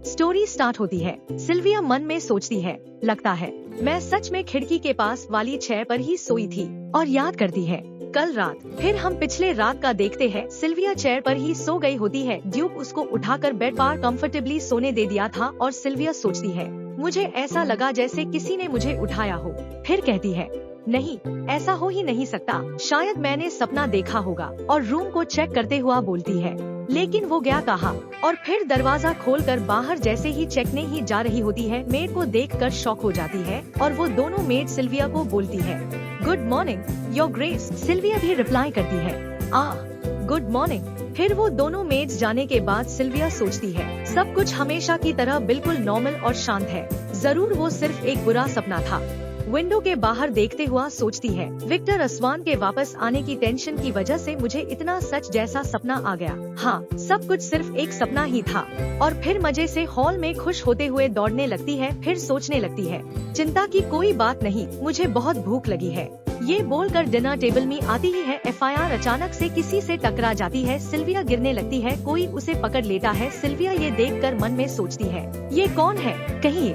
Story start होती है। Sylvia मन में सोचती है, लगता है मैं सच में खिड़की के पास वाली चेयर पर ही सोई थी, और याद करती है कल रात। फिर हम पिछले रात का देखते हैं। सिल्विया चेयर पर ही सो गई होती है। ड्यूक उसको उठाकर बेड पर कंफर्टेबली सोने दे दिया था और सिल्विया सोचती है, मुझे ऐसा लगा जैसे किसी ने मुझे उठाया हो। फिर कहती है, नहीं, ऐसा हो ही नहीं सकता, शायद मैंने सपना देखा होगा, और रूम को चेक करते हुआ बोलती है, लेकिन वो गया कहाँ। और फिर दरवाजा खोलकर बाहर जैसे ही चेकने ही जा रही होती है, मेड को देखकर शॉक हो जाती है और वो दोनों मेड सिल्विया को बोलती है, good morning your grace. Sylvia भी रिप्लाई करती है, गुड मॉर्निंग। फिर वो दोनों मेड्स जाने के बाद सिल्विया सोचती है, सब कुछ हमेशा की तरह बिल्कुल नॉर्मल और शांत है, जरूर वो सिर्फ एक बुरा सपना था। विंडो के बाहर देखते हुआ सोचती है, विक्टर असवान के वापस आने की टेंशन की वजह से मुझे इतना सच जैसा सपना आ गया। हाँ, सब कुछ सिर्फ एक सपना ही था। और फिर मजे से हॉल में खुश होते हुए दौड़ने लगती है। फिर सोचने लगती है, चिंता की कोई बात नहीं, मुझे बहुत भूख लगी है। ये बोलकर डिनर टेबल में आती ही है। FIR अचानक से किसी से टकरा जाती है। सिल्विया गिरने लगती है, कोई उसे पकड़ लेता है। सिल्विया ये देखकर मन में सोचती है, ये कौन है, कहीं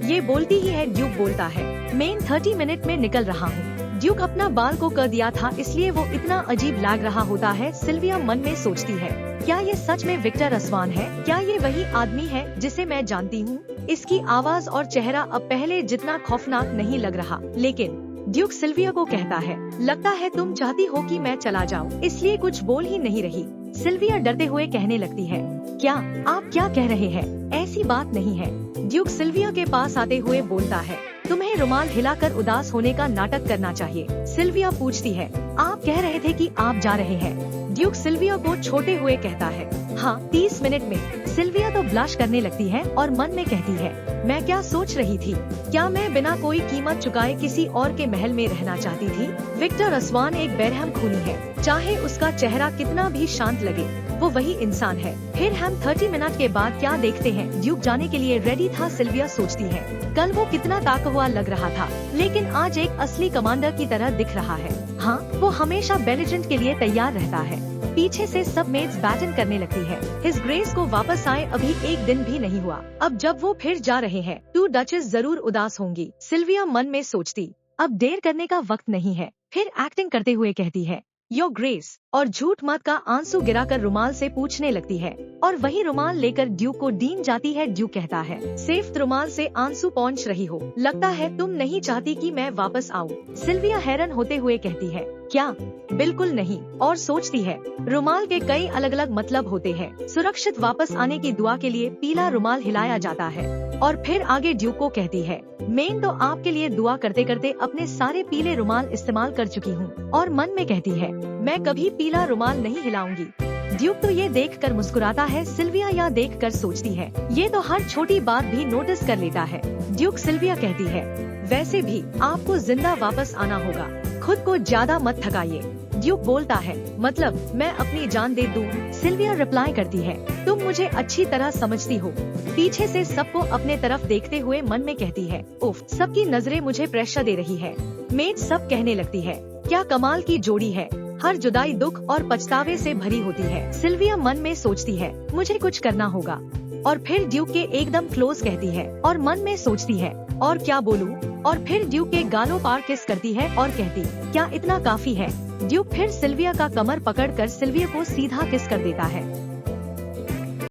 ये बोलती ही है। ड्यूक बोलता है, मैं 30 मिनट में निकल रहा हूँ। ड्यूक अपना बाल को कर दिया था, इसलिए वो इतना अजीब लग रहा होता है। सिल्विया मन में सोचती है, क्या ये सच में विक्टर असवान है? क्या ये वही आदमी है जिसे मैं जानती हूँ? इसकी आवाज और चेहरा अब पहले जितना खौफनाक नहीं लग रहा। लेकिन ड्यूक सिल्विया को कहता है, लगता है तुम चाहती हो कि मैं चला जाऊं, इसलिए कुछ बोल ही नहीं रही। सिल्विया डरते हुए कहने लगती है, क्या आप क्या कह रहे हैं? ऐसी बात नहीं है। ड्यूक सिल्विया के पास आते हुए बोलता है, तुम्हें रुमाल हिलाकर उदास होने का नाटक करना चाहिए। सिल्विया पूछती है, आप कह रहे थे कि आप जा रहे हैं? ड्यूक सिल्विया को छोटे हुए कहता है, हाँ 30 मिनट में। सिल्विया तो ब्लश करने लगती है और मन में कहती है, मैं क्या सोच रही थी? क्या मैं बिना कोई कीमत चुकाए किसी और के महल में रहना चाहती थी? विक्टर असवान एक बेरहम खूनी है, चाहे उसका चेहरा कितना भी शांत लगे, वो वही इंसान है। फिर हम 30 मिनट के बाद क्या देखते हैं? ड्यूक जाने के लिए रेडी था। सिल्विया सोचती है, कल वो कितना ताकतवर लग रहा था, लेकिन आज एक असली कमांडर की तरह दिख रहा है। हाँ, वो हमेशा बेलिजेंट के लिए तैयार रहता है। पीछे से सब मेड्स बैटन करने लगती है। हिज ग्रेस को वापस आए अभी एक दिन भी नहीं हुआ। अब जब वो फिर जा रहे हैं, तो डचेस जरूर उदास होंगी। सिल्विया मन में सोचती, अब देर करने का वक्त नहीं है। फिर एक्टिंग करते हुए कहती है, योर ग्रेस, और झूठ मत का आंसू गिराकर रुमाल से पूछने लगती है, और वही रुमाल लेकर ड्यूक को दीन जाती है। ड्यूक कहता है, सिर्फ रुमाल से आंसू पहुँच रही हो, लगता है तुम नहीं चाहती कि मैं वापस आऊँ। सिल्विया हैरान होते हुए कहती है, क्या? बिल्कुल नहीं। और सोचती है, रुमाल के कई अलग अलग मतलब होते हैं। सुरक्षित वापस आने की दुआ के लिए पीला रुमाल हिलाया जाता है। और फिर आगे ड्यूक को कहती है, मैं तो आपके लिए दुआ करते करते अपने सारे पीले रुमाल इस्तेमाल कर चुकी हूँ। और मन में कहती है, मैं कभी पीला रुमाल नहीं हिलाऊंगी। ड्यूक तो ये देखकर मुस्कुराता है। सिल्विया यह देखकर सोचती है, ये तो हर छोटी बात भी नोटिस कर लेता है। ड्यूक सिल्विया कहती है, वैसे भी आपको जिंदा वापस आना होगा, खुद को ज्यादा मत थकाइए। ड्यूक बोलता है, मतलब मैं अपनी जान दे दूं? सिल्विया रिप्लाई करती है, तुम मुझे अच्छी तरह समझती हो। पीछे से सबको अपने तरफ देखते हुए मन में कहती है, उफ, सबकी नजरें मुझे प्रेशर दे रही है। मेड सब कहने लगती है, क्या कमाल की जोड़ी है, हर जुदाई दुख और पछतावे से भरी होती है। सिल्विया मन में सोचती है, मुझे कुछ करना होगा। और फिर ड्यूक के एकदम क्लोज कहती है और मन में सोचती है, और क्या बोलूं? और फिर ड्यूक के गालों पर किस करती है और कहती, क्या इतना काफी है? ड्यूक फिर सिल्विया का कमर पकड़कर सिल्विया को सीधा किस कर देता है।